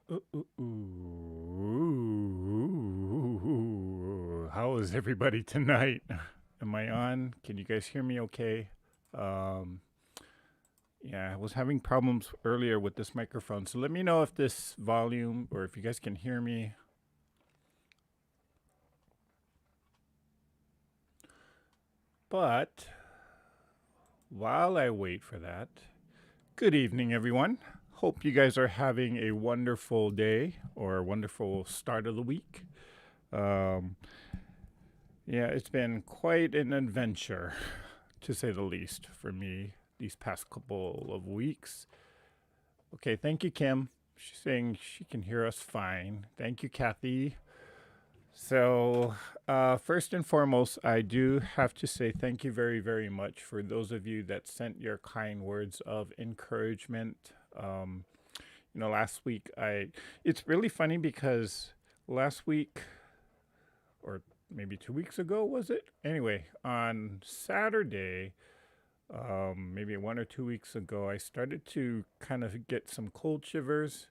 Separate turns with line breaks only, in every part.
How is everybody tonight? Am I on? Can you guys hear me okay? Um, yeah, I was having problems earlier with this microphone, so let me know if this volume or if you guys can hear me. But while I wait for that, good evening, everyone. Hope you guys are having a wonderful day or a wonderful start of the week. Um, yeah, it's been quite an adventure, to say the least, for me these past couple of weeks. Okay, thank you, Kim. She's saying she can hear us fine. Thank you, Kathy. So, first and foremost, I do have to say thank you very, very much for those of you that sent your kind words of encouragement. Um, last week, it's really funny because last week, or maybe 2 weeks ago, was it? Anyway, on Saturday, maybe 1 or 2 weeks ago, I started to kind of get some cold shivers.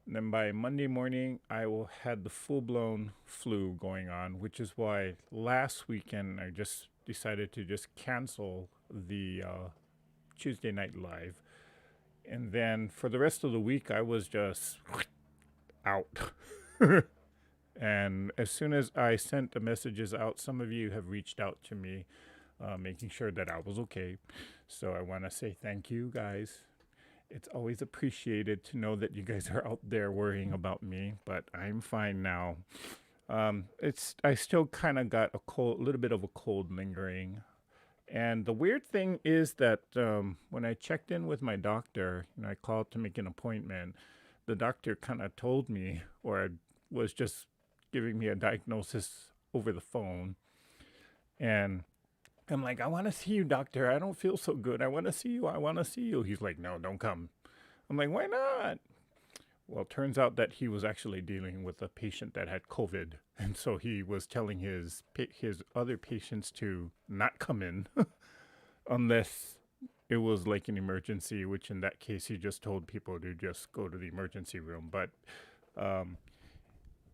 And then by Monday morning, had the full blown flu going on, which is why last weekend I just decided to just cancel the Tuesday Night Live. And then for the rest of the week, I was just out. And as soon as I sent the messages out, some of you have reached out to me, making sure that I was okay. So I want to say thank you, guys. It's always appreciated to know that you guys are out there worrying about me, but I'm fine now. It's I still kind of got a little bit of a cold lingering. And the weird thing is that when I checked in with my doctor, I called to make an appointment. The doctor kind of told me, or was just giving me a diagnosis over the phone. And I'm like, I want to see you, doctor. I don't feel so good. I want to see you. I want to see you. He's like, no, don't come. I'm like, why not? Well, it turns out that he was actually dealing with a patient that had COVID, and so he was telling his other patients to not come in unless it was like an emergency. Which in that case, he just told people to just go to the emergency room. But um,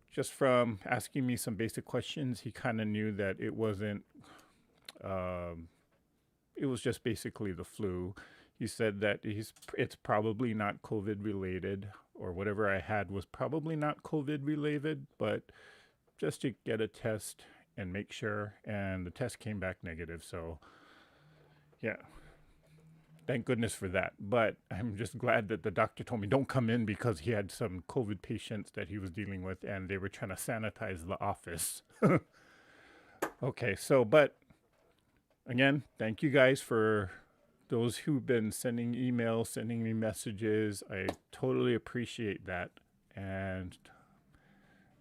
just from asking me some basic questions, he kind of knew that it wasn't. Um, it was just basically the flu. He said that it's probably not COVID related, or whatever I had was probably not COVID related, but just to get a test and make sure. And the test came back negative. So, yeah, thank goodness for that. But I'm just glad that the doctor told me don't come in because he had some COVID patients that he was dealing with and they were trying to sanitize the office. Okay, so, but again, thank you guys for those who've been sending emails, sending me messages. I totally appreciate that. And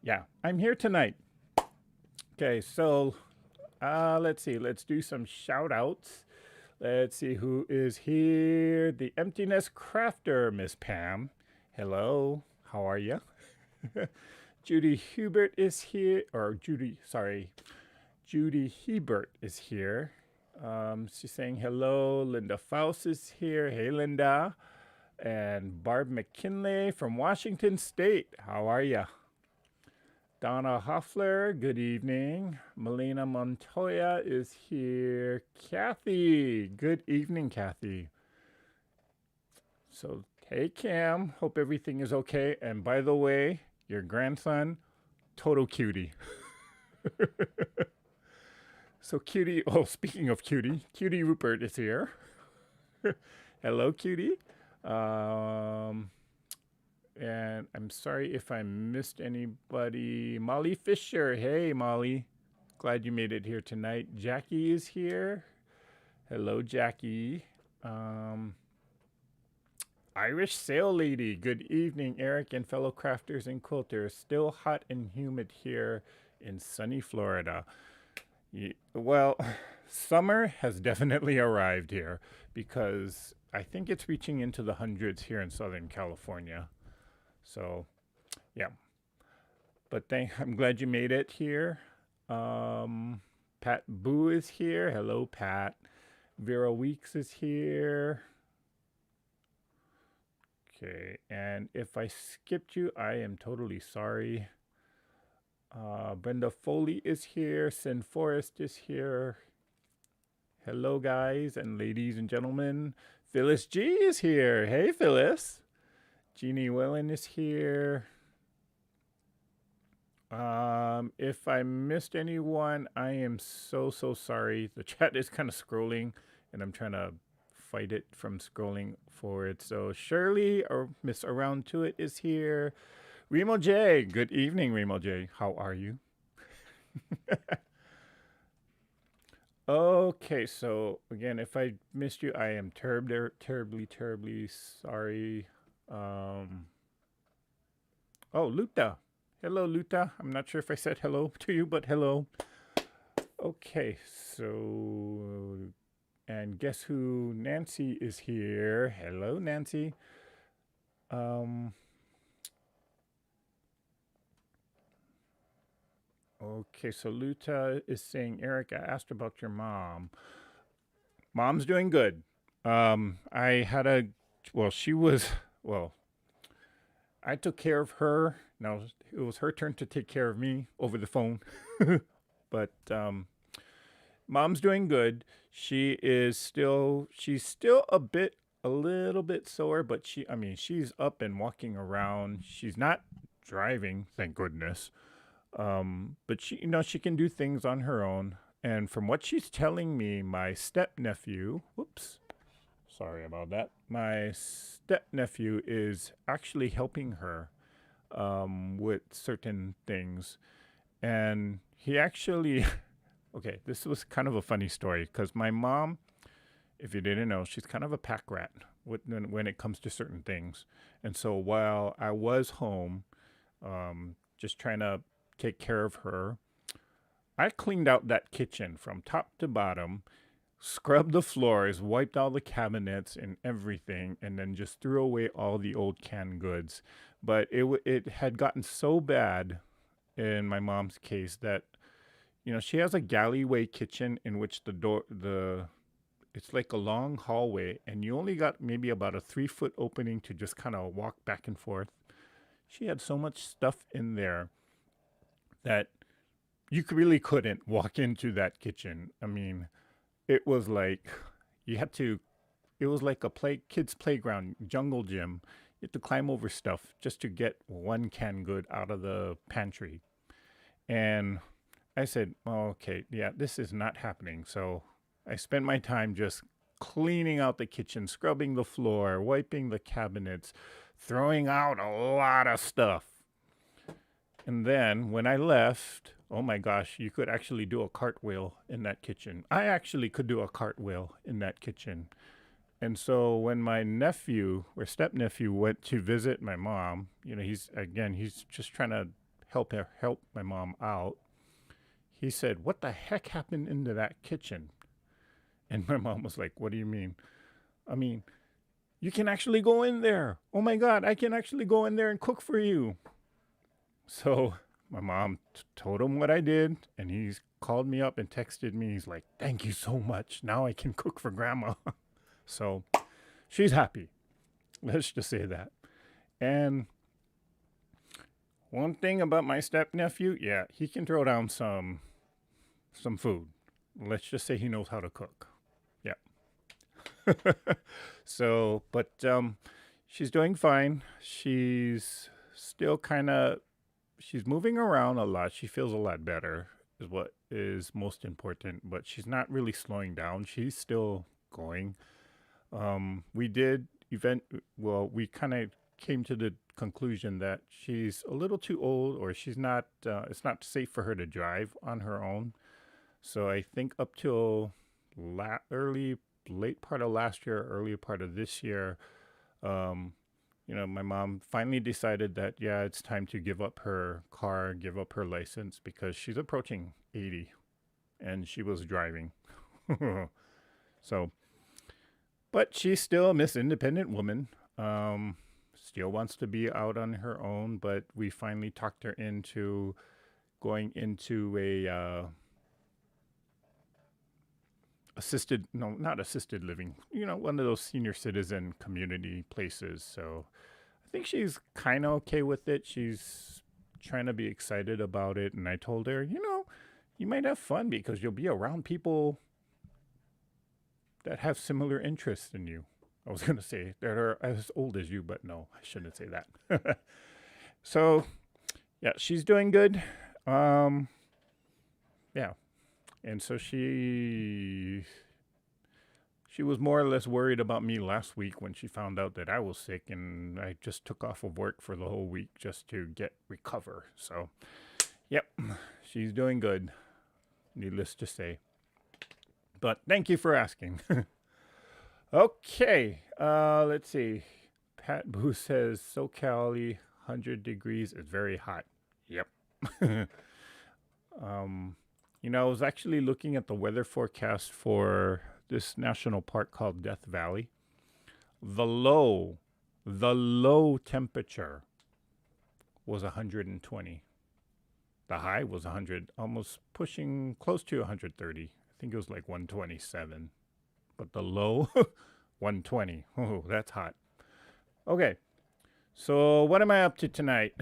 yeah, I'm here tonight. Okay, so let's see. Let's do some shout outs. Let's see who is here. The Emptiness Crafter, Miss Pam. Hello. How are you? Judy Hubert is here. Judy Hebert is here. She's saying hello. Linda Faust is here. Hey, Linda. And Barb McKinley from Washington State. How are ya? Donna Hoffler, good evening. Melina Montoya is here. Kathy, good evening, Kathy. So, hey, Cam. Hope everything is okay. And by the way, your grandson, total cutie. So, cutie. Oh, speaking of cutie Rupert is here. Hello, cutie. Um, and I'm sorry if I missed anybody. Molly Fisher. Hey, Molly. Glad you made it here tonight. Jackie is here. Hello, Jackie. Um, Irish Sail Lady. Good evening, Eric and fellow crafters and quilters. Still hot and humid here in sunny Florida. Well, summer has definitely arrived here because I think it's reaching into the hundreds here in Southern California. So, yeah. But I'm glad you made it here. Pat Boo is here. Hello, Pat. Vera Weeks is here. Okay, and if I skipped you, I am totally sorry. Brenda Foley is here. Sin Forrest is here. Hello, guys and ladies and gentlemen. Phyllis G is here. Hey, Phyllis. Jeannie Wellen is here. If I missed anyone, I am so sorry. The chat is kind of scrolling, and I'm trying to fight it from scrolling forward. So Shirley or Miss Around to It is here. Remo J. Good evening, Remo J. How are you? Okay, so again, if I missed you, I am terribly sorry. Um, oh, Luta. Hello, Luta. I'm not sure if I said hello to you, but hello. Okay, so, and guess who? Nancy is here. Hello, Nancy. Okay, so Luta is saying, Eric, I asked about your mom. Mom's doing good. I had a, well, she was, well, I took care of her. Now it was her turn to take care of me over the phone. But mom's doing good. She's still a little bit sore, but I mean, she's up and walking around. She's not driving, thank goodness. But she can do things on her own. And from what she's telling me, my stepnephew, whoops, sorry about that. My stepnephew is actually helping her with certain things. And he actually, okay, this was kind of a funny story because my mom, if you didn't know, she's kind of a pack rat when it comes to certain things. And so while I was home, just trying to take care of her, I cleaned out that kitchen from top to bottom, scrubbed the floors, wiped all the cabinets and everything, and then just threw away all the old canned goods. But it had gotten so bad in my mom's case that she has a galleyway kitchen in which it's like a long hallway, and you only got maybe about a 3-foot opening to just kind of walk back and forth. She had so much stuff in there that you really couldn't walk into that kitchen. I mean, it was like it was like a kids playground, jungle gym. You had to climb over stuff just to get one canned good out of the pantry. And I said, oh, okay, yeah, this is not happening. So I spent my time just cleaning out the kitchen, scrubbing the floor, wiping the cabinets, throwing out a lot of stuff. And then when I left, oh my gosh, you could actually do a cartwheel in that kitchen. I actually could do a cartwheel in that kitchen. And so when my nephew or stepnephew went to visit my mom, he's just trying to help my mom out. He said, "What the heck happened into that kitchen?" And my mom was like, "What do you mean?" I mean, you can actually go in there. Oh my God, I can actually go in there and cook for you. So my mom told him what I did, and he's called me up and texted me. He's like, "Thank you so much. Now I can cook for grandma." So she's happy. Let's just say that. And one thing about my stepnephew, yeah, he can throw down some food. Let's just say he knows how to cook. Yeah. So, but she's doing fine. She's still she's moving around a lot. She feels a lot better is what is most important, but she's not really slowing down. She's still going. We kind of came to the conclusion that she's a little too old, or she's not, it's not safe for her to drive on her own. So I think up till late part of last year, early part of this year, my mom finally decided that, yeah, it's time to give up her car, give up her license because she's approaching 80 and she was driving. So, but she's still a Miss Independent Woman. Still wants to be out on her own, but we finally talked her into going into a not assisted living, one of those senior citizen community places. So think she's kind of okay with it. She's trying to be excited about it. And I told her, you might have fun because you'll be around people that have similar interests in you. I was going to say that are as old as you, but no, I shouldn't say that. So, yeah, she's doing good. Um, yeah. And so she was more or less worried about me last week when she found out that I was sick, and I just took off of work for the whole week just to recover. So, yep, she's doing good, needless to say. But thank you for asking. Okay, let's see. Pat Boo says SoCal 100 degrees is very hot. Yep. I was actually looking at the weather forecast for this national park called Death Valley. The low temperature was 120. The high was 100, almost pushing close to 130. I think it was like 127. But the low, 120. Oh, that's hot. Okay, so what am I up to tonight?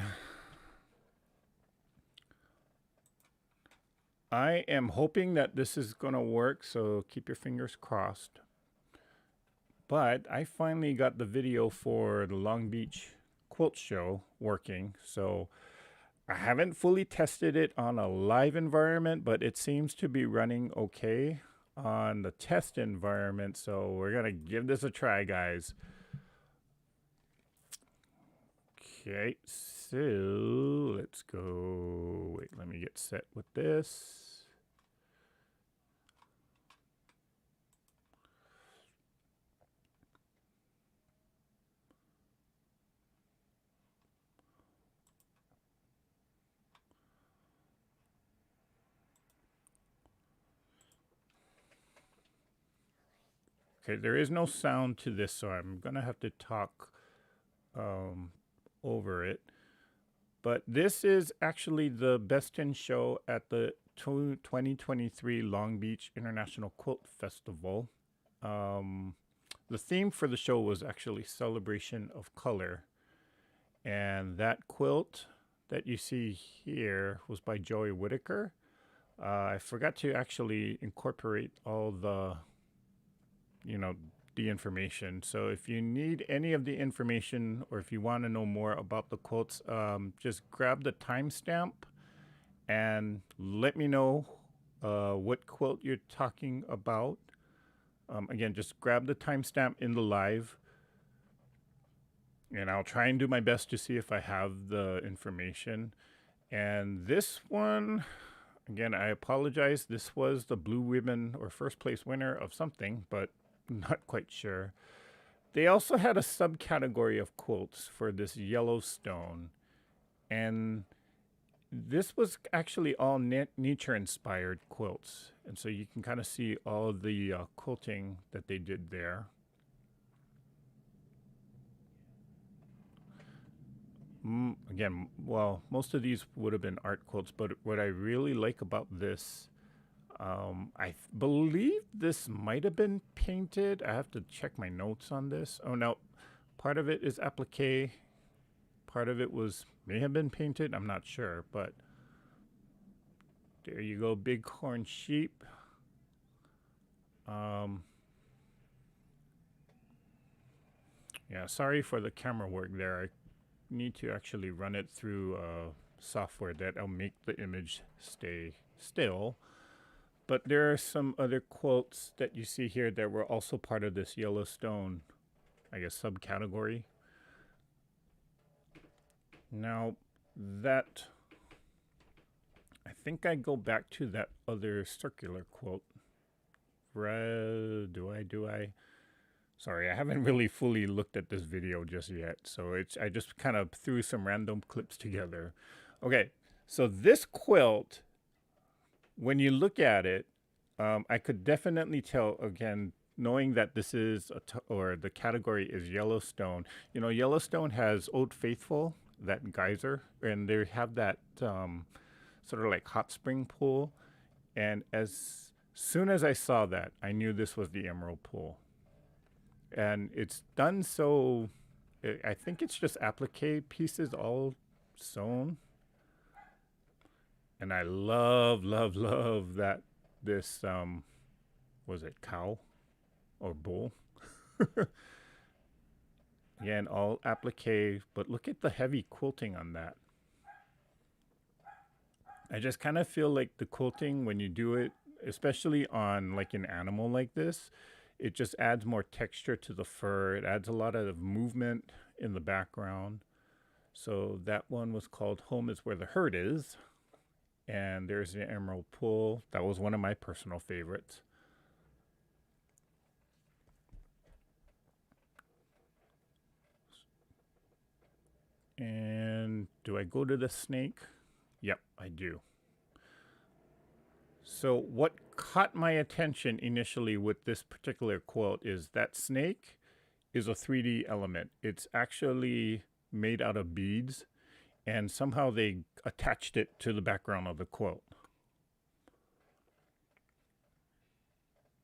I am hoping that this is going to work, so keep your fingers crossed. But I finally got the video for the Long Beach Quilt Show working, so I haven't fully tested it on a live environment, but it seems to be running okay on the test environment, so we're going to give this a try, guys. Okay, so let's go. Wait, let me get set with this. Okay, there is no sound to this, so I'm going to have to talk over it. But this is actually the Best in Show at the 2023 Long Beach International Quilt Festival. The theme for the show was actually Celebration of Color. And that quilt that you see here was by Joey Whitaker. I forgot to actually incorporate all the information. So if you need any of the information or if you want to know more about the quilts, just grab the timestamp and let me know what quilt you're talking about. Again, just grab the timestamp in the live and I'll try and do my best to see if I have the information. And this one, again, I apologize. This was the Blue Ribbon or first place winner of something, but not quite sure. They also had a subcategory of quilts for this Yellowstone, and this was actually all nature inspired quilts, and so you can kind of see all the quilting that they did there. Again, well, most of these would have been art quilts, but what I really like about this, I believe this might have been painted. I have to check my notes on this. Oh, no. Part of it is applique. Part of it may have been painted. I'm not sure, but there you go. Bighorn sheep. Yeah, sorry for the camera work there. I need to actually run it through software that'll make the image stay still. But there are some other quilts that you see here that were also part of this Yellowstone, I guess, subcategory. Now, I think I go back to that other circular quilt. Do I? Sorry, I haven't really fully looked at this video just yet. So I just kind of threw some random clips together. Okay, so this quilt, when you look at it, I could definitely tell, again, knowing that this is, or the category is Yellowstone. Yellowstone has Old Faithful, that geyser, and they have that sort of like hot spring pool. And as soon as I saw that, I knew this was the Emerald Pool. And it's done so, I think it's just applique pieces all sewn. And I love, love, love that this, was it cow or bull? Yeah, and all applique, but look at the heavy quilting on that. I just kind of feel like the quilting, when you do it, especially on like an animal like this, it just adds more texture to the fur. It adds a lot of movement in the background. So that one was called Home is Where the Herd Is. And there's the Emerald Pool. That was one of my personal favorites. And do I go to the snake? Yep, I do. So what caught my attention initially with this particular quilt is that snake is a 3D element. It's actually made out of beads, and somehow they attached it to the background of the quilt.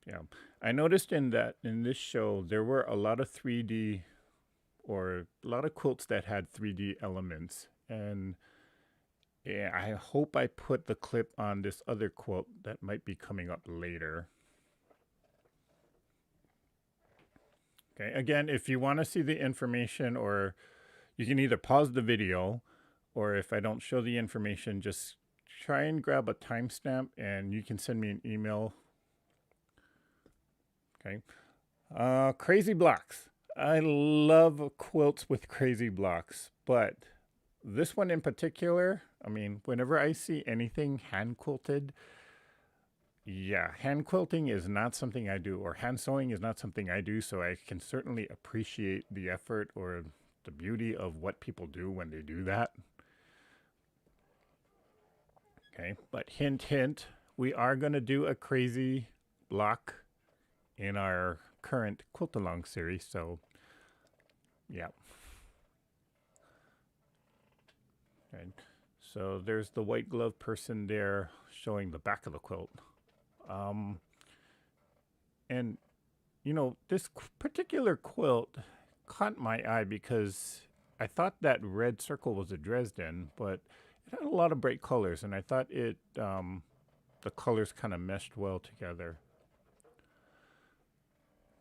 Yeah, I noticed in this show there were a lot of 3D, or a lot of quilts that had 3D elements, and yeah, I hope I put the clip on this other quilt that might be coming up later. Okay, again, if you want to see the information, or you can either pause the video, or if I don't show the information, just try and grab a timestamp and you can send me an email. Okay. Crazy blocks. I love quilts with crazy blocks, but this one in particular, I mean, whenever I see anything hand quilted, yeah, hand quilting is not something I do, or hand sewing is not something I do, so I can certainly appreciate the effort or the beauty of what people do when they do that. Okay, but hint, hint, we are going to do a crazy block in our current quilt along series, so yeah. Okay, so there's the white glove person there showing the back of the quilt. And you know, this particular quilt caught my eye because I thought that red circle was a Dresden, but it had a lot of bright colors, and I thought the colors kind of meshed well together.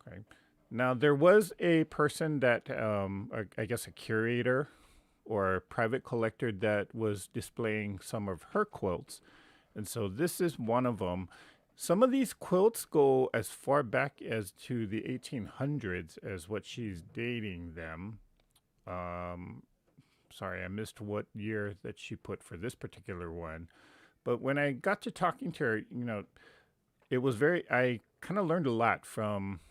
Okay. Now there was a person that, I guess a curator or a private collector that was displaying some of her quilts, and so this is one of them. Some of these quilts go as far back as to the 1800s as what she's dating them. Um, Sorry, I missed what year that she put for this particular one. But when I got to talking to her, you know, I kind of learned a lot from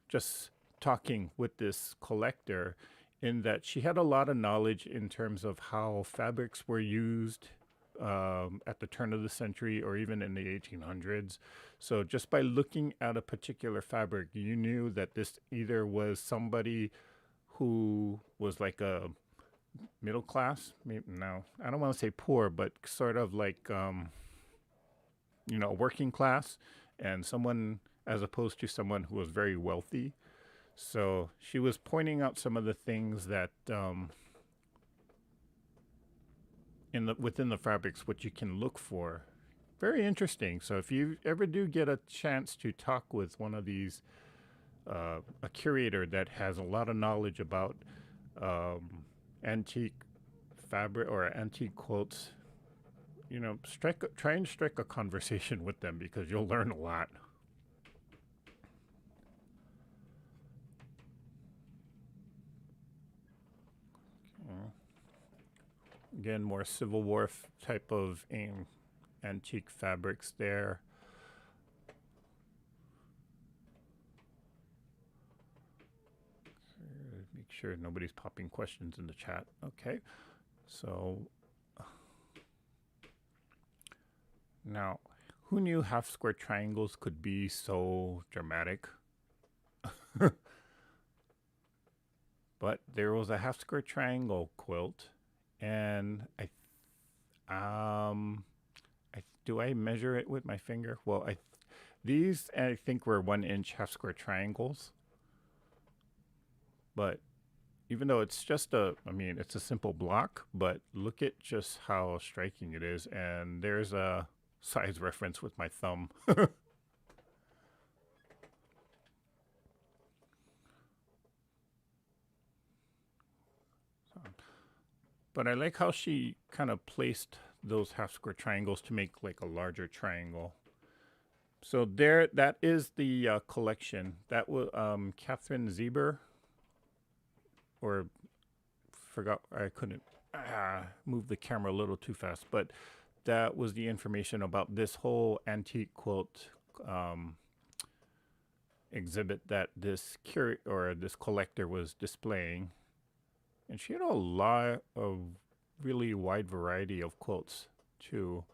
just talking with this collector, in that she had a lot of knowledge in terms of how fabrics were used at the turn of the century or even in the 1800s. So just by looking at a particular fabric, you knew that this either was somebody who was like a middle class, maybe, no, I don't want to say poor, but sort of like, you know, working class, and someone, as opposed to someone who was very wealthy. So she was pointing out some of the things that within the fabrics, what you can look for. Very interesting. So if you ever do get a chance to talk with one of these, a curator that has a lot of knowledge about antique fabric or antique quilts, you know, try and strike a conversation with them, because you'll learn a lot. Again, more Civil War type of antique fabrics there. Make sure nobody's popping questions in the chat. Okay, so now, who knew half square triangles could be so dramatic? But there was a half square triangle quilt, and do I measure it with my finger? Well, these I think were 1 inch half square triangles, but even though it's just I mean, it's a simple block, but look at just how striking it is. And there's a size reference with my thumb. But I like how she kind of placed those half square triangles to make like a larger triangle. So there, that is the collection. That was Catherine Zeber, or forgot I couldn't move the camera a little too fast, but that was the information about this whole antique quilt um, exhibit that this or this collector was displaying, and she had a lot of really wide variety of quilts too.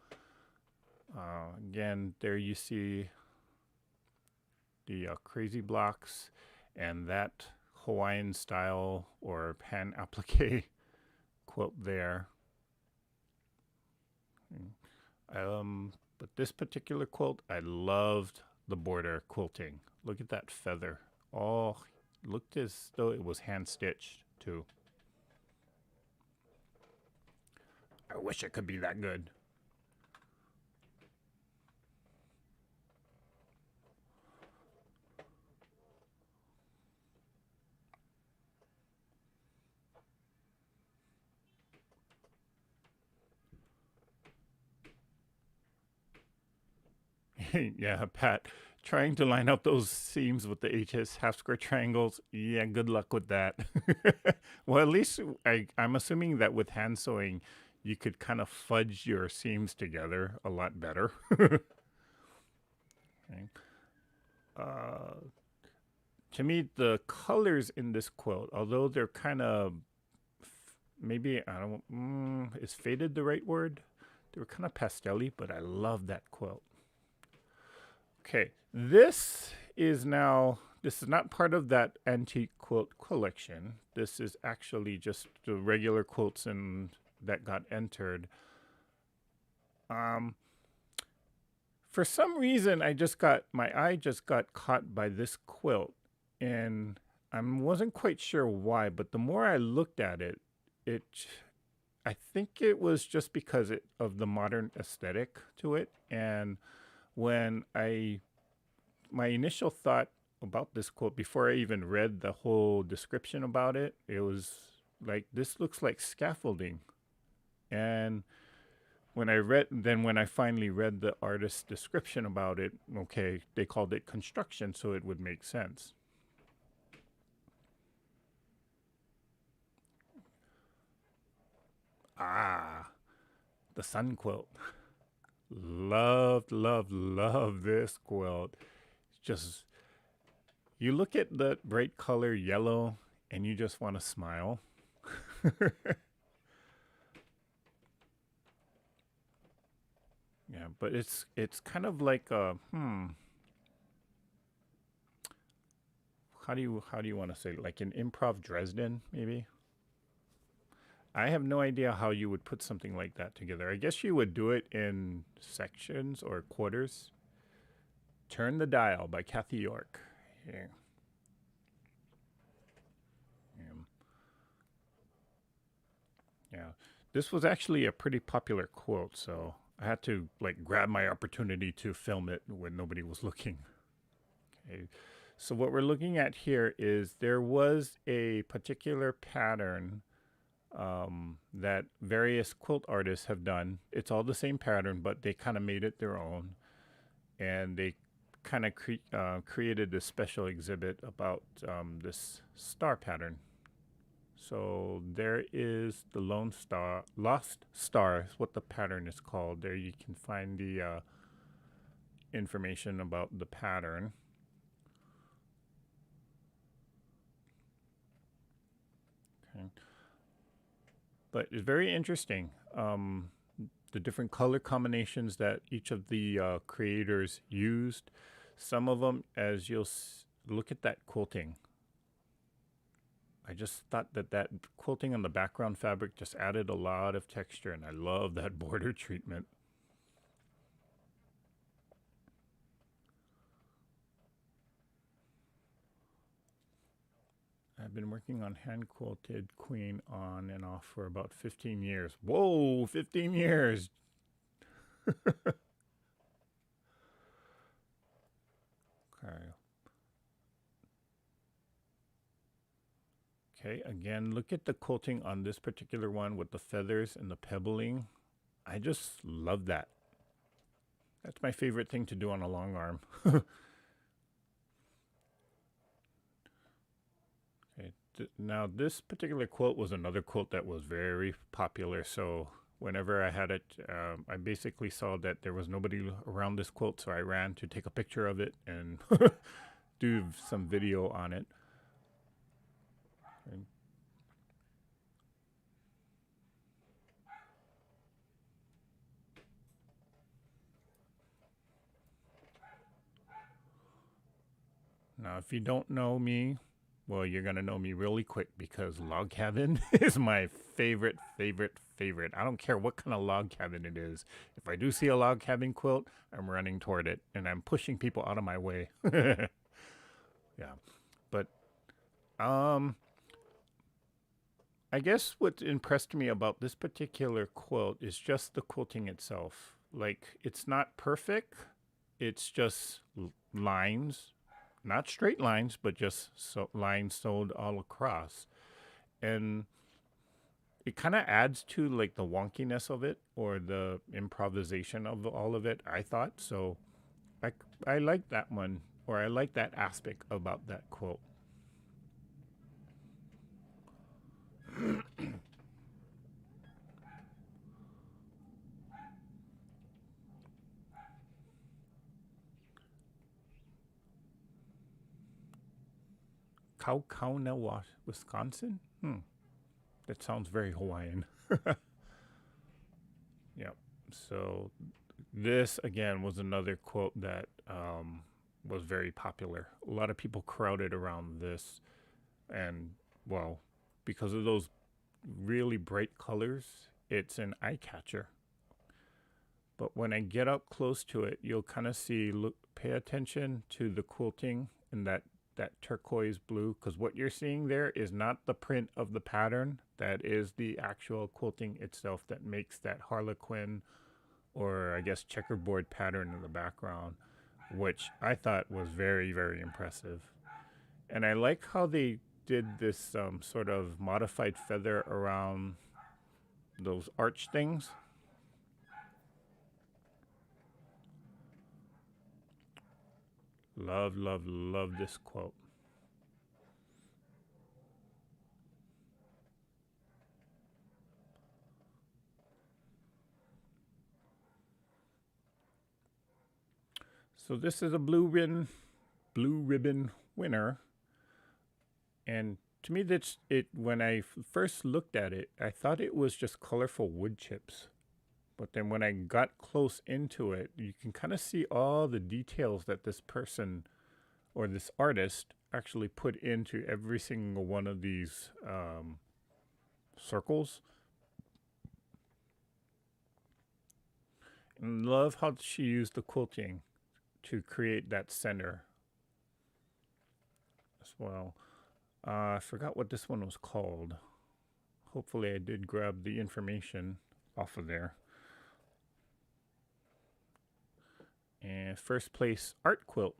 Again, there you see the crazy blocks and that Hawaiian style or pan applique quilt there. But this particular quilt, I loved the border quilting. Look at that feather. Oh, looked as though it was hand stitched too. I wish it could be that good. Yeah, Pat, trying to line up those seams with the HS half square triangles. Yeah, good luck with that. Well, at least I'm assuming that with hand sewing, you could kind of fudge your seams together a lot better. Okay. Uh, to me, the colors in this quilt, although they're kind of maybe I don't is faded the right word? They were kind of pastelly, but I love that quilt. Okay, this is not part of that antique quilt collection. This is actually just the regular quilts that got entered. Um, for some reason, my eye just got caught by this quilt, and I wasn't quite sure why. But the more I looked at it, it I think it was just because of the modern aesthetic to it, and when my initial thought about this quote before I even read the whole description about it, it was like this looks like scaffolding. And when I finally read the artist's description about it, okay, they called it construction, so it would make sense. Ah, the sun quilt. Loved, loved, loved this quilt. Just you look at the bright color yellow and you just want to smile. Yeah, but it's kind of like a how do you want to say it? Like an improv Dresden maybe? I have no idea how you would put something like that together. I guess you would do it in sections or quarters. Turn the Dial by Kathy York. Yeah. Yeah. Yeah. This was actually a pretty popular quote, so I had to like grab my opportunity to film it when nobody was looking. Okay. So what we're looking at here is there was a particular pattern that various quilt artists have done. It's all the same pattern, but they kind of made it their own, and they kind of created this special exhibit about this star pattern. So there is the Lone Star, Lost Star is what the pattern is called. There you can find the information about the pattern. Okay. But it's very interesting. The different color combinations that each of the creators used. Some of them, as you'll look at that quilting. I just thought that quilting on the background fabric just added a lot of texture, and I love that border treatment. I've been working on hand quilted queen on and off for about 15 years. Whoa, 15 years. Okay. Okay, again, look at the quilting on this particular one with the feathers and the pebbling. I just love that. That's my favorite thing to do on a long arm. Okay, now this particular quilt was another quilt that was very popular. So whenever I had it, I basically saw that there was nobody around this quilt, so I ran to take a picture of it and do some video on it. Okay. Now, if you don't know me, well, you're going to know me really quick because log cabin is my favorite, favorite, favorite. I don't care what kind of log cabin it is. If I do see a log cabin quilt, I'm running toward it and I'm pushing people out of my way. Yeah. But I guess what impressed me about this particular quilt is just the quilting itself. Like, it's not perfect. It's just lines, not straight lines, but just lines sewed all across. And it kind of adds to like the wonkiness of it or the improvisation of all of it, I thought. So I like that one, or I like that aspect about that quilt. Kaukauna, Wisconsin? That sounds very Hawaiian. Yep. So this again was another quote that was very popular. A lot of people crowded around this, and well, because of those really bright colors, it's an eye catcher. But when I get up close to it, you'll kind of see. Look, pay attention to the quilting in that turquoise blue, because what you're seeing there is not the print of the pattern. That is the actual quilting itself that makes that harlequin, or I guess checkerboard pattern in the background, which I thought was very, very impressive. And I like how they did this sort of modified feather around those arch things. Love, love, love this quote. So this is a blue ribbon winner, and to me that's it. When I first looked at it, I thought it was just colorful wood chips. But then when I got close into it, you can kind of see all the details that this person or this artist actually put into every single one of these circles. And love how she used the quilting to create that center as well. I forgot what this one was called. Hopefully I did grab the information off of there. And first place, art quilt.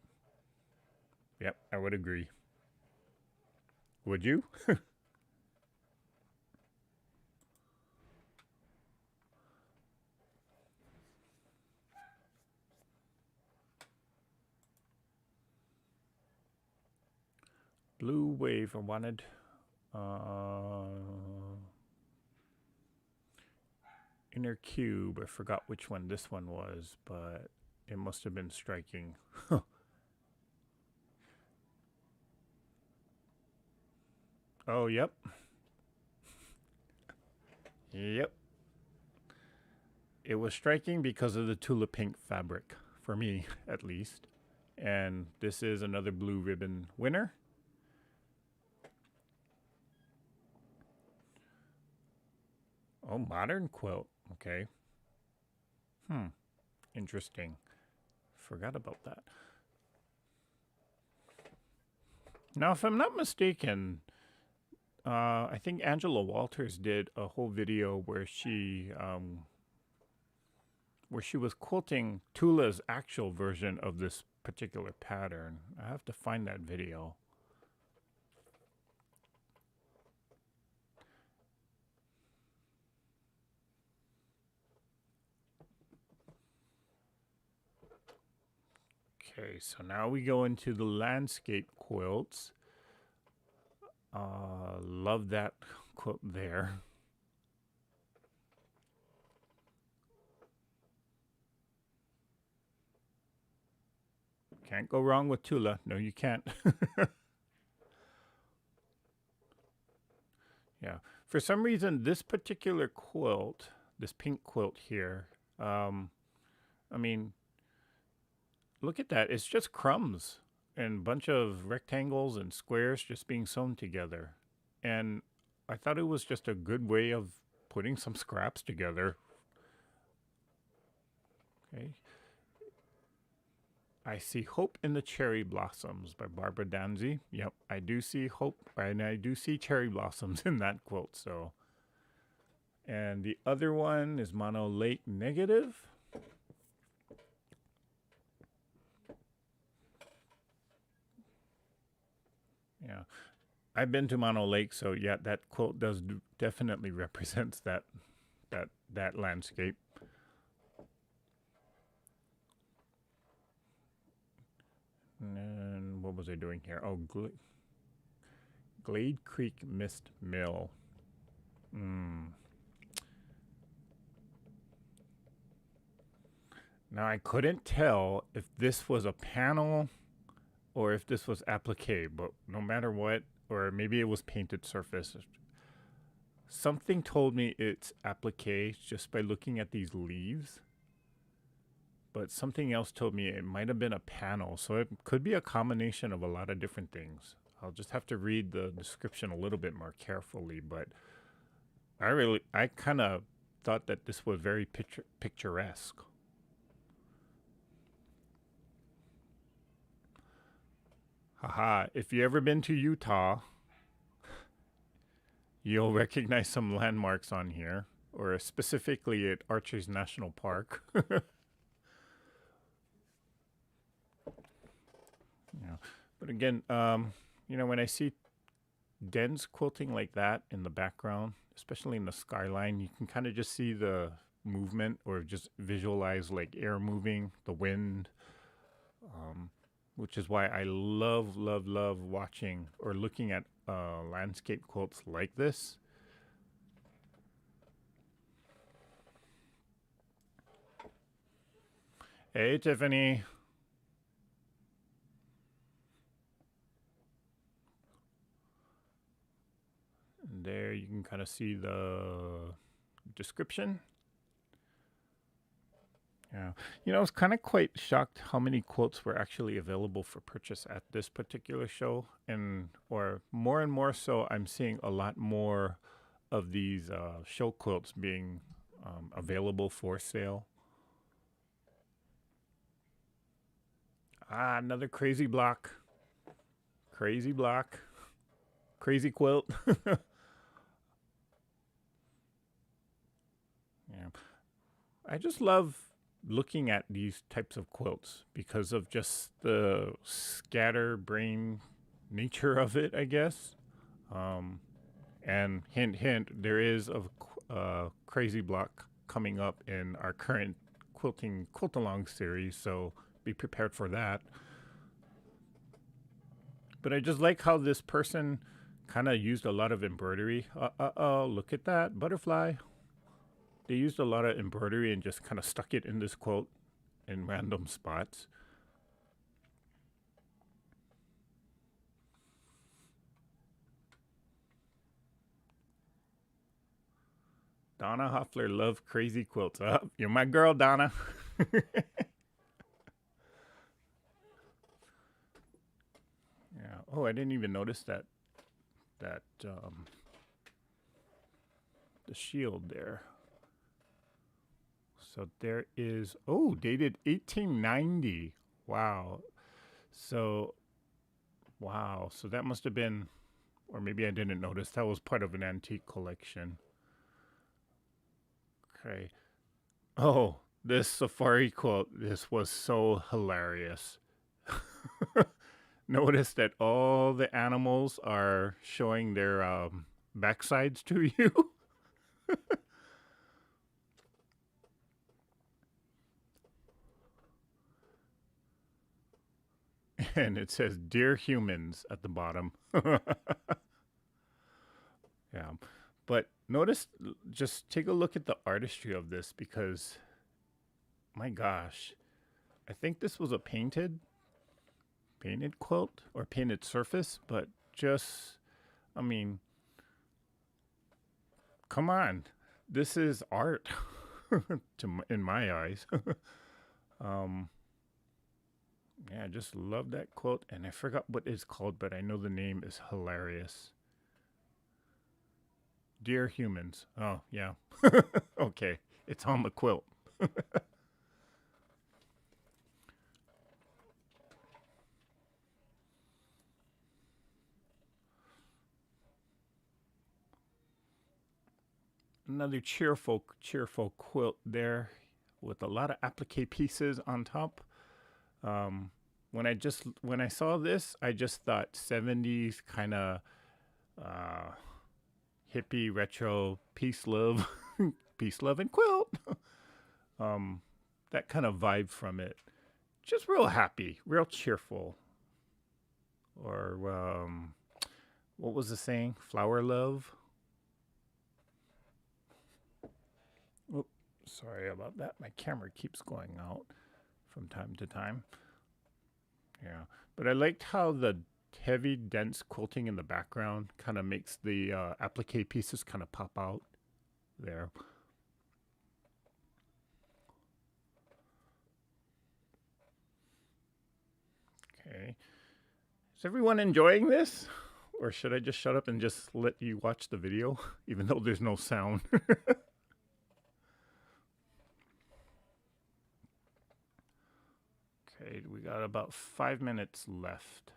Yep, I would agree. Would you? Blue wave, I wanted. Inner cube, I forgot which one this one was, but it must have been striking. Oh, yep. Yep. It was striking because of the tulip pink fabric, for me at least. And this is another blue ribbon winner. Oh, modern quilt. Okay. Interesting. Forgot about that. Now, if I'm not mistaken, I think Angela Walters did a whole video where she was quilting Tula's actual version of this particular pattern. I have to find that video. Okay, so now we go into the landscape quilts. Love that quilt there. Can't go wrong with Tula. No, you can't. Yeah. For some reason, this particular quilt, this pink quilt here, I mean, look at that. It's just crumbs and a bunch of rectangles and squares just being sewn together. And I thought it was just a good way of putting some scraps together. Okay. I see Hope in the Cherry Blossoms by Barbara Danzy. Yep, I do see hope and I do see cherry blossoms in that quilt. So, and the other one is Mono Lake Negative. Yeah, I've been to Mono Lake, so yeah, that quilt definitely represents that landscape. And what was I doing here? Oh, Glade Creek Mist Mill. Now I couldn't tell if this was a panel or if this was applique, but no matter what, or maybe it was painted surface. Something told me it's applique just by looking at these leaves. But something else told me it might have been a panel, so it could be a combination of a lot of different things. I'll just have to read the description a little bit more carefully, but I kind of thought that this was very picturesque. Haha, if you ever been to Utah, you'll recognize some landmarks on here, or specifically at Arches National Park. Yeah. But again, when I see dense quilting like that in the background, especially in the skyline, you can kind of just see the movement or just visualize like air moving, the wind, which is why I love watching or looking at landscape quilts like this. Hey, Tiffany. And there you can kind of see the description. Yeah. I was kind of quite shocked how many quilts were actually available for purchase at this particular show. Or more and more so, I'm seeing a lot more of these show quilts being available for sale. Ah, another crazy block. Crazy block. Crazy quilt. Yeah. I just love looking at these types of quilts because of just the scatterbrain nature of it, I guess. And hint, hint, there is a crazy block coming up in our current quilting quilt-along series, so be prepared for that. But I just like how this person kind of used a lot of embroidery. Look at that butterfly. They used a lot of embroidery and just kind of stuck it in this quilt in random spots. Donna Hoffler loved crazy quilts. You're my girl, Donna. Yeah. Oh, I didn't even notice that the shield there. So there is, dated 1890. Wow. So that must have been, Or maybe I didn't notice. That was part of an antique collection. Okay. Oh, this safari quilt. This was so hilarious. Notice that all the animals are showing their backsides to you. And it says "Dear Humans" at the bottom. Yeah. But notice, just take a look at the artistry of this because, my gosh, I think this was a painted quilt or painted surface, but just, I mean, come on. This is art in my eyes. um, yeah, I just love that quilt. And I forgot what it's called, but I know the name is hilarious. Dear Humans. Oh, yeah. Okay. It's on the quilt. Another cheerful quilt there with a lot of applique pieces on top. Um, when I saw this, I just thought 70s kind of uh, hippie retro peace love, peace love and quilt. um, that kind of vibe from it. Just real happy, real cheerful. Or what was the saying? Flower love. Oop, sorry about that. My camera keeps going out from time to time. Yeah, but I liked how the heavy, dense quilting in the background kind of makes the applique pieces kind of pop out there. Okay. Is everyone enjoying this? Or should I just shut up and just let you watch the video, even though there's no sound? Okay, we got about 5 minutes left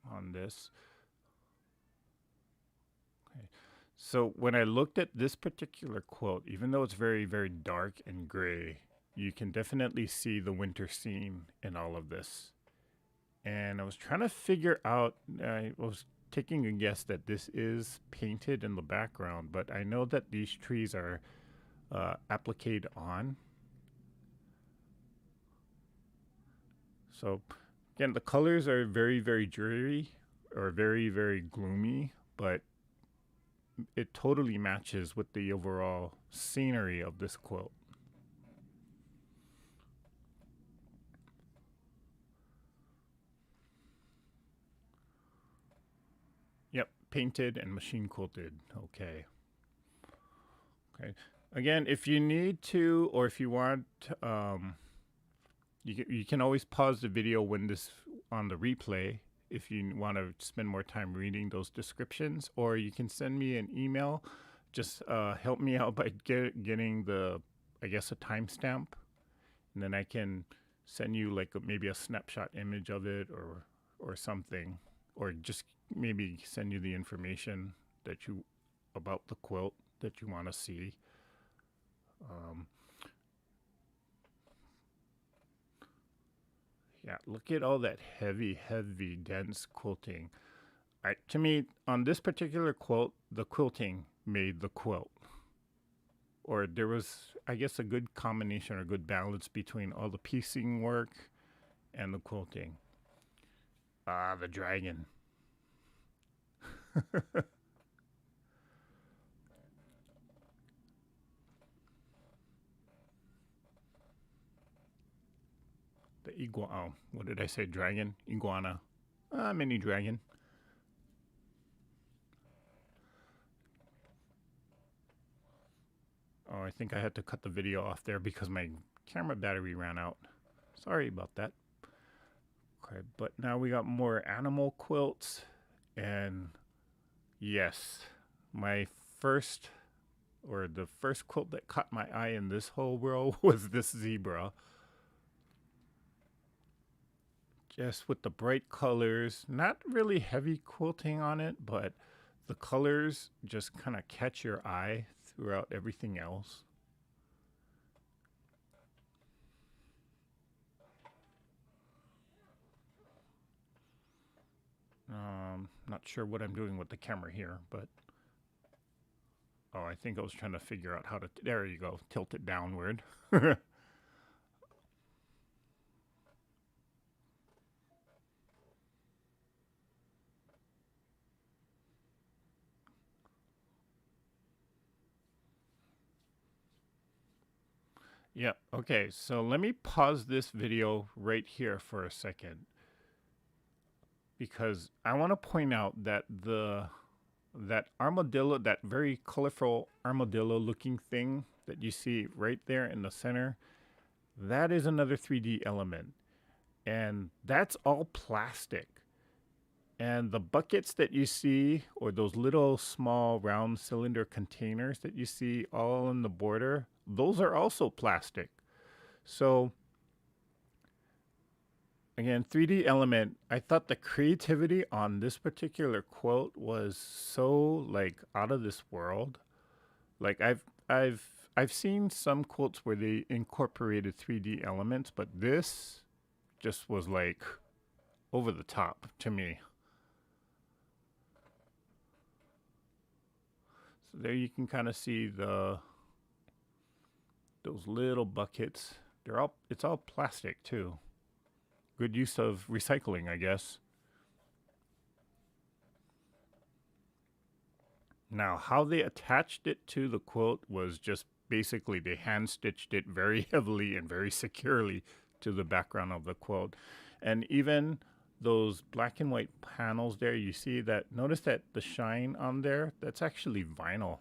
on this. Okay. So when I looked at this particular quilt, even though it's very, very dark and gray, you can definitely see the winter scene in all of this. And I was trying to figure out, I was taking a guess that this is painted in the background, but I know that these trees are appliqued on. So again, the colors are very, very dreary or very, very gloomy, but it totally matches with the overall scenery of this quilt. Yep, painted and machine quilted. Okay. Okay. Again, if you need to, or if you want, you can always pause the video when this on the replay if you want to spend more time reading those descriptions, or you can send me an email. Just help me out by getting the, I guess, a timestamp, and then I can send you like maybe a snapshot image of it or something, or just maybe send you the information that you about the quilt that you want to see. Um, yeah, look at all that heavy, heavy, dense quilting. To me, on this particular quilt, the quilting made the quilt. Or there was, I guess, a good combination or good balance between all the piecing work and the quilting. Ah, the dragon. The iguana. Oh, what did I say? Dragon? Iguana. Mini dragon. Oh, I think I had to cut the video off there because my camera battery ran out. Sorry about that. Okay, but now we got more animal quilts. And yes, my first, or the first quilt that caught my eye in this whole row was this zebra. just with the bright colors, not really heavy quilting on it, but the colors just kind of catch your eye throughout everything else. Not sure what I'm doing with the camera here, but oh, I think I was trying to figure out how to, there you go, tilt it downward. Yeah, okay, so let me pause this video right here for a second because I want to point out that that armadillo, that very colorful armadillo looking thing that you see right there in the center, that is another 3D element. And that's all plastic. And the buckets that you see, or those little small round cylinder containers that you see all in the border, those are also plastic. So again, 3D element, I thought the creativity on this particular quilt was so like out of this world. Like I've seen some quilts where they incorporated 3D elements, but this just was like over the top to me. So there you can kind of see those little buckets. It's all plastic too. Good use of recycling, I guess. Now, how they attached it to the quilt was just basically they hand stitched it very heavily and very securely to the background of the quilt. And even those black and white panels there, you see that, notice that the shine on there, that's actually vinyl.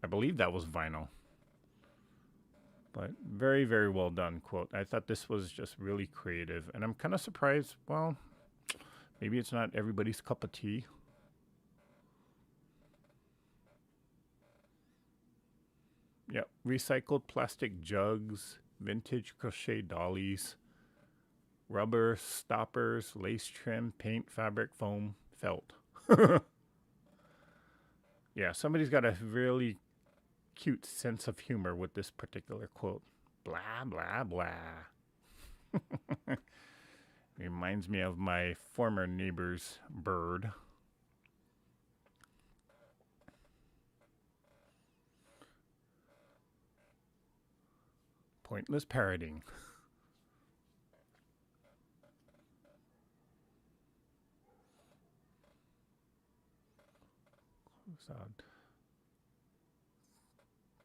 I believe that was vinyl. But very, very well done quilt. I thought this was just really creative. And I'm kind of surprised, well, maybe it's not everybody's cup of tea. Yep, recycled plastic jugs, vintage crochet dollies, rubber stoppers, lace trim, paint, fabric, foam, felt. Yeah, somebody's got a really cute sense of humor with this particular quote. Blah, blah, blah. Reminds me of my former neighbor's bird. Pointless parroting.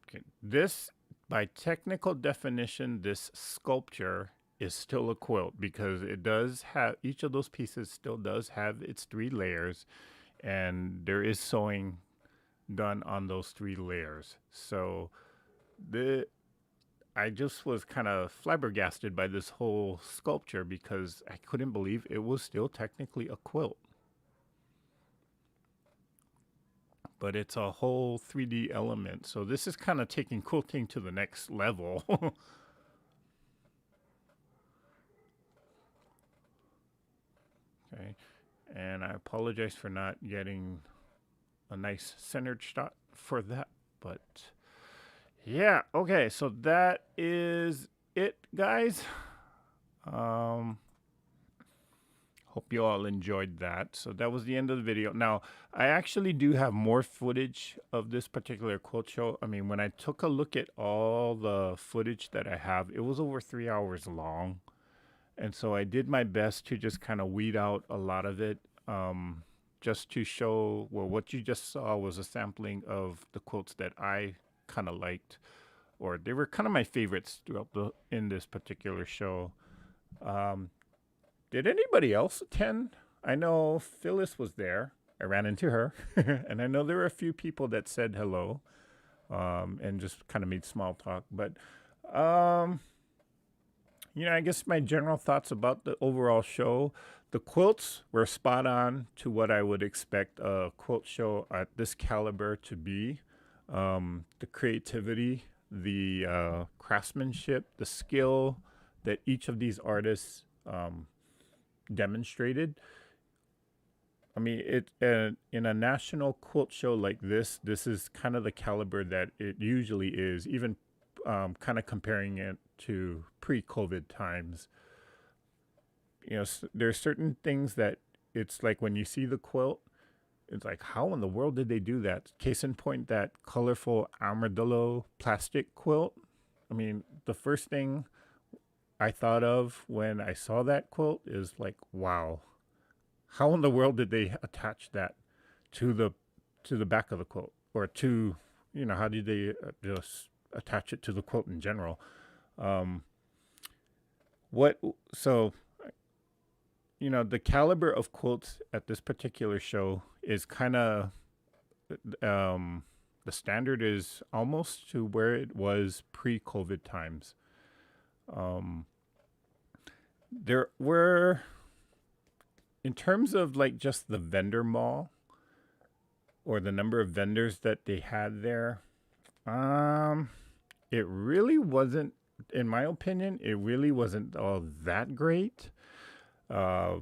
Okay, this, by technical definition, this sculpture is still a quilt because it does have, each of those pieces still does have its 3 layers, and there is sewing done on those 3 layers. So I just was kind of flabbergasted by this whole sculpture because I couldn't believe it was still technically a quilt. But it's a whole 3D element. So this is kind of taking quilting to the next level. Okay. And I apologize for not getting a nice centered shot for that, but yeah, okay, so that is it, guys. Hope you all enjoyed that. So that was the end of the video. Now, I actually do have more footage of this particular quilt show. I mean, when I took a look at all the footage that I have, it was over 3 hours long. And so I did my best to just kind of weed out a lot of it, just to show, well, what you just saw was a sampling of the quilts that I kind of liked, or they were kind of my favorites throughout in this particular show. Did anybody else attend? I know Phyllis was there. I ran into her, and I know there were a few people that said hello, and just kind of made small talk. But you know, I guess my general thoughts about the overall show. The quilts were spot on to what I would expect a quilt show at this caliber to be. The creativity, the craftsmanship, the skill that each of these artists demonstrated. I mean, in a national quilt show like this is kind of the caliber that it usually is. Even kind of comparing it to pre-COVID times, there's certain things that it's like when you see the quilt, it's like, how in the world did they do that? Case in point, that colorful armadillo plastic quilt. I mean, the first thing I thought of when I saw that quilt is like, wow, how in the world did they attach that to the back of the quilt, or to, how did they just attach it to the quilt in general? Um, what so the caliber of quilts at this particular show is kind of, the standard is almost to where it was pre-COVID times. Um, there were, in terms of like just the vendor mall or the number of vendors that they had there, it really wasn't, in my opinion, it really wasn't all that great. Uh,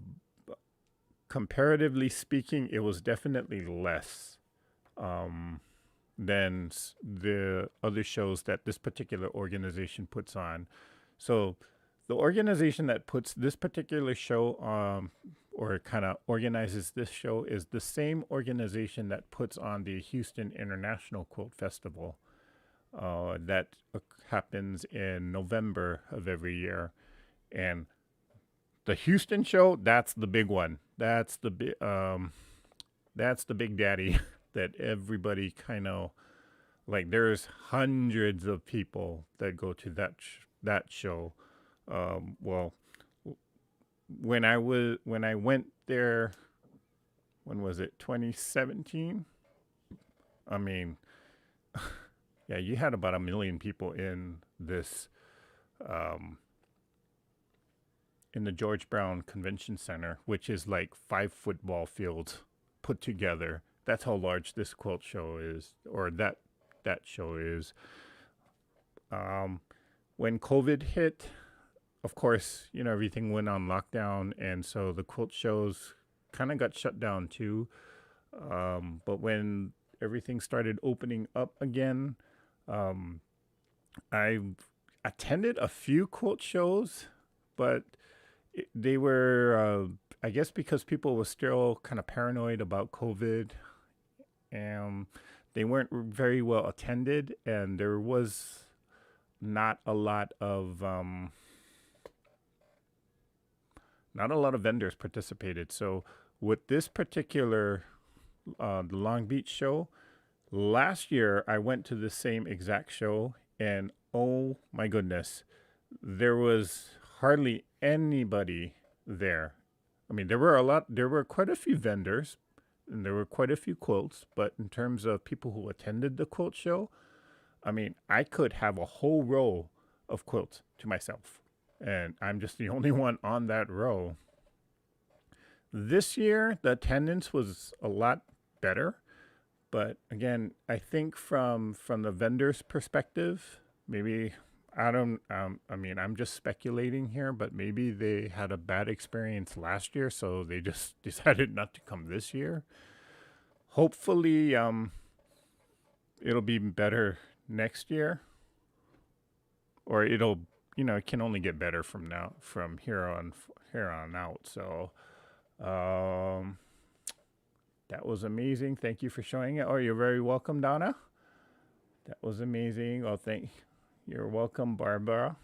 Comparatively speaking, it was definitely less um, than the other shows that this particular organization puts on. So, the organization that puts this particular show or kind of organizes this show is the same organization that puts on the Houston International Quilt Festival that happens in November of every year. And the Houston show, that's the big one. That's the big daddy that everybody kind of like. There's hundreds of people that go to that show. Well, when I went there, when was it? 2017. I mean, yeah, you had about 1 million people in this in the George Brown Convention Center, which is like 5 football fields put together. That's how large this quilt show is, or that show is. Um, when COVID hit, of course, everything went on lockdown, and so the quilt shows kind of got shut down too. But when everything started opening up again, um, I attended a few quilt shows, but they were, I guess, because people were still kind of paranoid about COVID, and they weren't very well attended, and there was not a lot of vendors participated. So with this particular the Long Beach show, last year I went to the same exact show, and oh my goodness, there was hardly anybody there. I mean, there were quite a few vendors, and there were quite a few quilts, but in terms of people who attended the quilt show, I mean, I could have a whole row of quilts to myself, and I'm just the only one on that row. This year, the attendance was a lot better, but again, I think from the vendor's perspective, maybe I don't. I mean, I'm just speculating here, but maybe they had a bad experience last year, so they just decided not to come this year. Hopefully, it'll be better next year, or it can only get better from here on out. So, um, that was amazing. Thank you for showing it. Oh, you're very welcome, Donna. That was amazing. Oh, you're welcome, Barbara.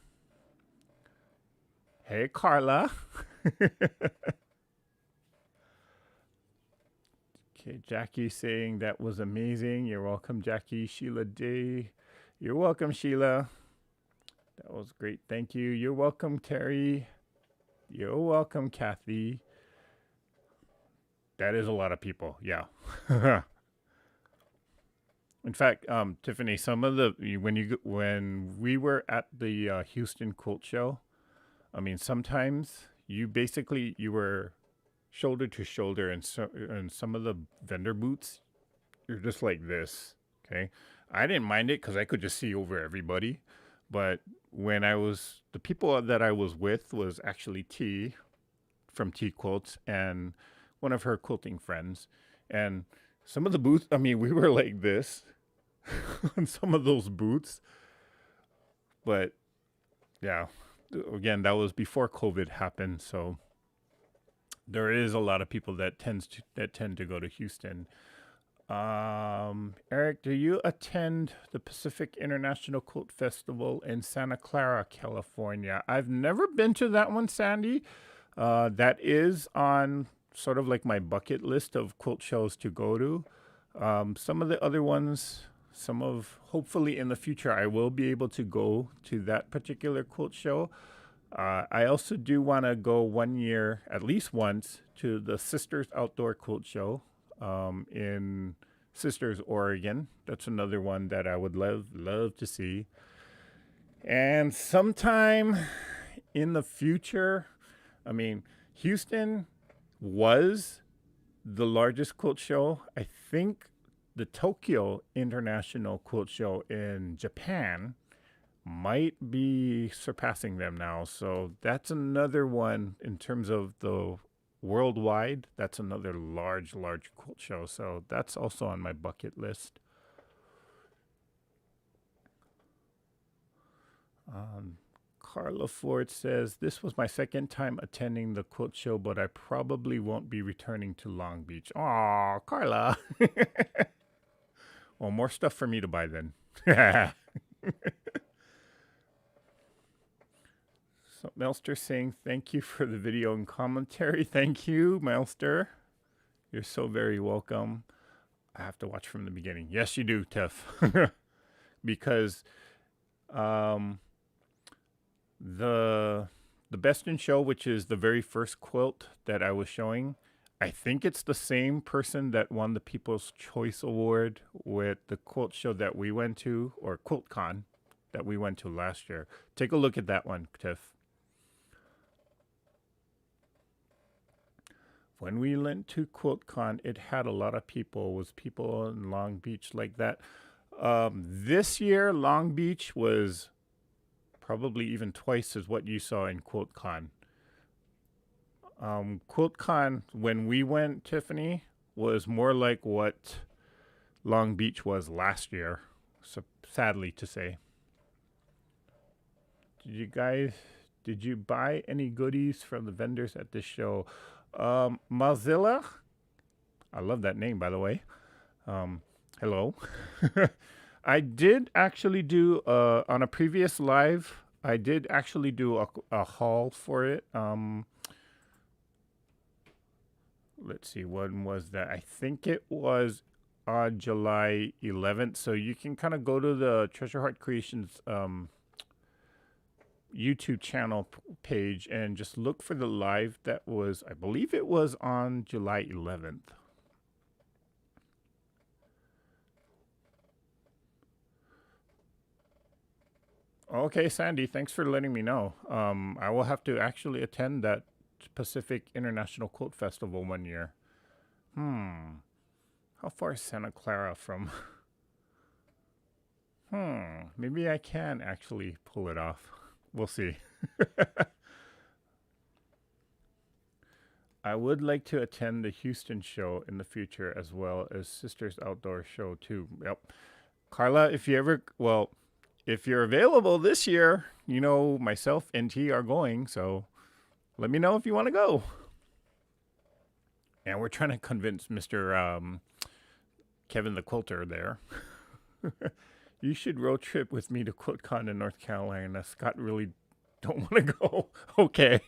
Hey, Carla. Okay, Jackie saying that was amazing. You're welcome, Jackie. Sheila Day. You're welcome, Sheila. That was great. Thank you. You're welcome, Terry. You're welcome, Kathy. That is a lot of people. Yeah. In fact, Tiffany, some of when we were at the Houston Quilt Show, I mean, sometimes you were shoulder to shoulder, and some of the vendor booths, you're just like this. Okay, I didn't mind it because I could just see over everybody, but the people that I was with was actually T from T Quilts and one of her quilting friends. And some of the booths, I mean, we were like this on some of those booths. But yeah, again, that was before COVID happened. So there is a lot of people that tend to go to Houston. Eric, do you attend the Pacific International Quilt Festival in Santa Clara, California? I've never been to that one, Sandy. That is on sort of like my bucket list of quilt shows to go to. Some of the other ones, hopefully in the future, I will be able to go to that particular quilt show. I also do want to go one year, at least once, to the Sisters Outdoor Quilt Show in Sisters, Oregon. That's another one that I would love to see. And sometime in the future, I mean, Houston was the largest quilt show. I think the Tokyo International Quilt Show in Japan might be surpassing them now. So that's another one in terms of the worldwide. That's another large quilt show. So that's also on my bucket list. Carla Ford says, this was my second time attending the quilt show, but I probably won't be returning to Long Beach. Aw, Carla. Well, more stuff for me to buy then. So Melster saying, thank you for the video and commentary. Thank you, Melster. You're so very welcome. I have to watch from the beginning. Yes, you do, Tiff. Because the Best in Show, which is the very first quilt that I was showing, I think it's the same person that won the People's Choice Award with the quilt show that we went to, or QuiltCon that we went to last year. Take a look at that one, Tiff. When we went to QuiltCon, it had a lot of people. It was people in Long Beach like that. This year, Long Beach was probably even twice as what you saw in QuiltCon. QuiltCon, when we went, Tiffany, was more like what Long Beach was last year, so sadly to say. Did you buy any goodies from the vendors at this show? Mozilla, I love that name, by the way. Hello. I did actually do, on a previous live, I did actually do a haul for it. Let's see, when was that? I think it was on July 11th. So you can kind of go to the Treasure Heart Creations YouTube channel page and just look for the live that was, I believe it was on July 11th. Okay, Sandy, thanks for letting me know. I will have to actually attend that Pacific International Quilt Festival one year. How far is Santa Clara from? Maybe I can actually pull it off. We'll see. I would like to attend the Houston show in the future as well as Sisters Outdoor show too. Yep. Carla, if you're available this year, you know, myself and T are going, so let me know if you want to go. And we're trying to convince Mr. Kevin the Quilter there. You should road trip with me to QuiltCon in North Carolina. Scott really don't want to go. Okay.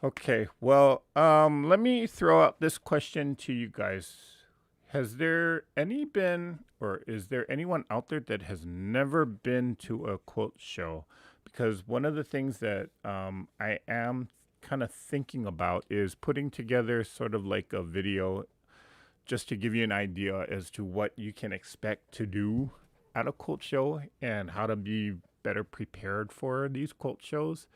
Okay. Well, let me throw out this question to you guys. Has there is there anyone out there that has never been to a quilt show? Because one of the things that I am kind of thinking about is putting together sort of like a video just to give you an idea as to what you can expect to do at a quilt show and how to be better prepared for these quilt shows.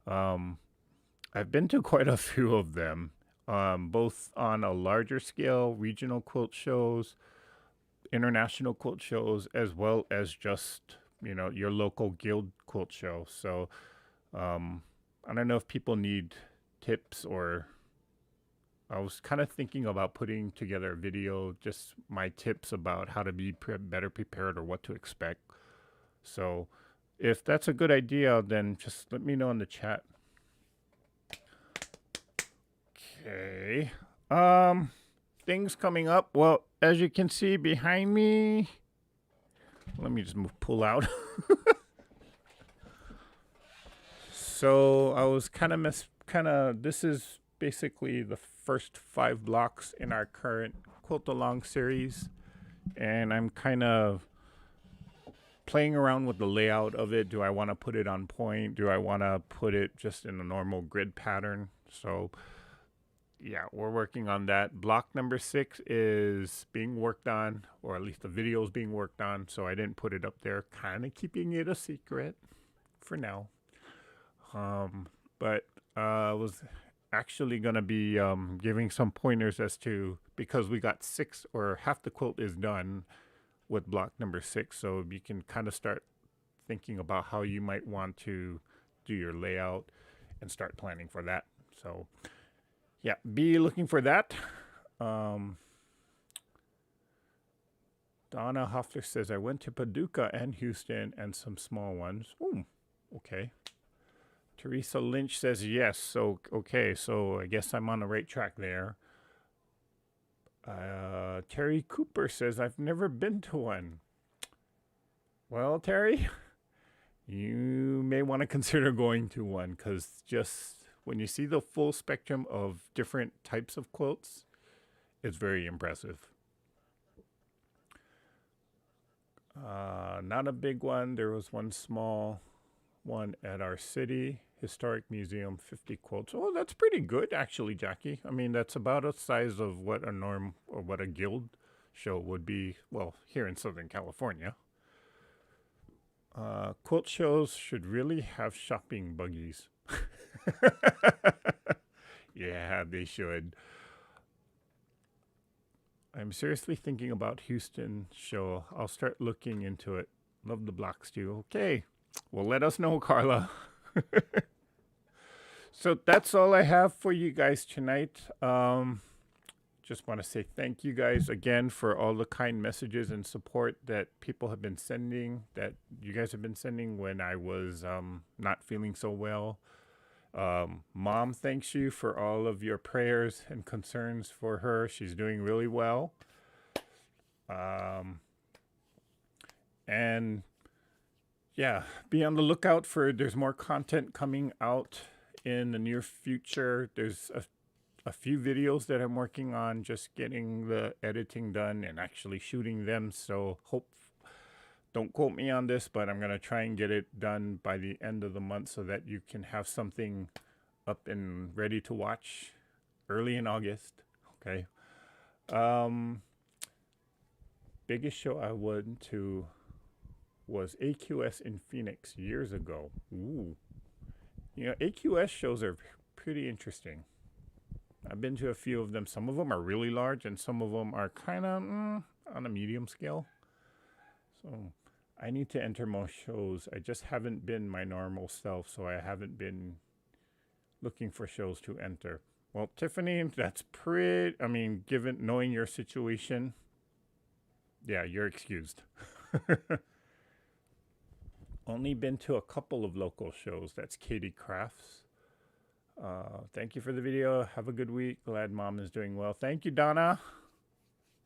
I've been to quite a few of them, both on a larger scale, regional quilt shows, international quilt shows, as well as just, you know, your local guild quilt show. So I don't know if people need tips, or I was kind of thinking about putting together a video, just my tips about how to be better prepared or what to expect. So if that's a good idea, then just let me know in the chat. Okay. Things coming up. Well, as you can see behind me, let me just pull out. So I was kind of this is basically the first 5 blocks in our current Quilt Along series, and I'm kind of playing around with the layout of it. Do I want to put it on point? Do I want to put it just in a normal grid pattern? So yeah, we're working on that. Block number 6 is being worked on, or at least the video is being worked on, so I didn't put it up there, kind of keeping it a secret for now. But I was actually going to be giving some pointers as to, because we got 6, or half the quilt is done with block number 6, so you can kind of start thinking about how you might want to do your layout and start planning for that. So yeah, be looking for that. Donna Hoffler says, I went to Paducah and Houston and some small ones. Oh, okay. Teresa Lynch says yes. So, okay, so I guess I'm on the right track there. Terry Cooper says, I've never been to one. Well, Terry, you may want to consider going to one, because just when you see the full spectrum of different types of quilts, it's very impressive. Not a big one. There was one small one at our city historic museum, 50 quilts. Oh, that's pretty good, actually, Jackie. I mean, that's about the size of what a norm or what a guild show would be, well, here in Southern California. Quilt shows should really have shopping buggies. Yeah, they should. I'm seriously thinking about Houston show. I'll start looking into it. Love the blocks too. Okay. Well, let us know, Carla. So that's all I have for you guys tonight. Just want to say thank you guys again for all the kind messages and support that people have been sending, that you guys have been sending when I was not feeling so well. Mom thanks you for all of your prayers and concerns for her. She's doing really well. And yeah, be on the lookout for, there's more content coming out in the near future. There's a few videos that I'm working on, just getting the editing done and actually shooting them. So don't quote me on this, but I'm going to try and get it done by the end of the month so that you can have something up and ready to watch early in August. Okay. Biggest show I went to was AQS in Phoenix years ago. Ooh. You know, AQS shows are pretty interesting. I've been to a few of them. Some of them are really large, and some of them are kind of on a medium scale. So I need to enter more shows. I just haven't been my normal self, so I haven't been looking for shows to enter. Well, Tiffany, that's pretty, I mean, given knowing your situation, yeah, you're excused. Only been to a couple of local shows. That's Katie Crafts. Thank you for the video. Have a good week. Glad Mom is doing well. Thank you, Donna.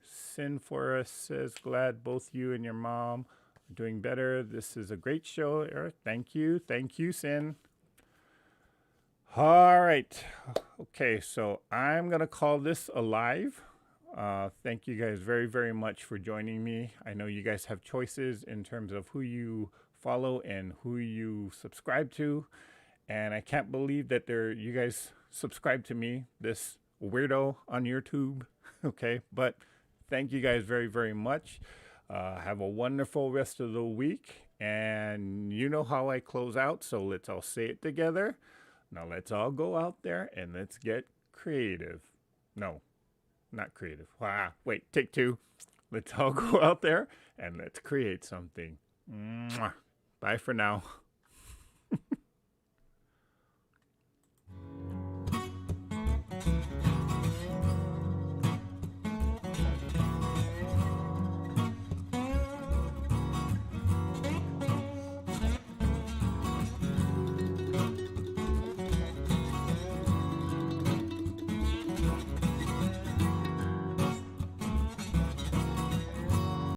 Sin Forest says, glad both you and your mom are doing better. This is a great show, Eric. Thank you. Thank you, Sin. All right. Okay, so I'm going to call this a live. Thank you guys very, very much for joining me. I know you guys have choices in terms of who you follow and who you subscribe to. And I can't believe that you guys subscribe to me, this weirdo on YouTube. Okay, but thank you guys very, very much. Have a wonderful rest of the week. And you know how I close out, so let's all say it together. Now let's all go out there and let's get creative. No, not creative. Wait, take 2. Let's all go out there and let's create something. Mwah. Bye for now.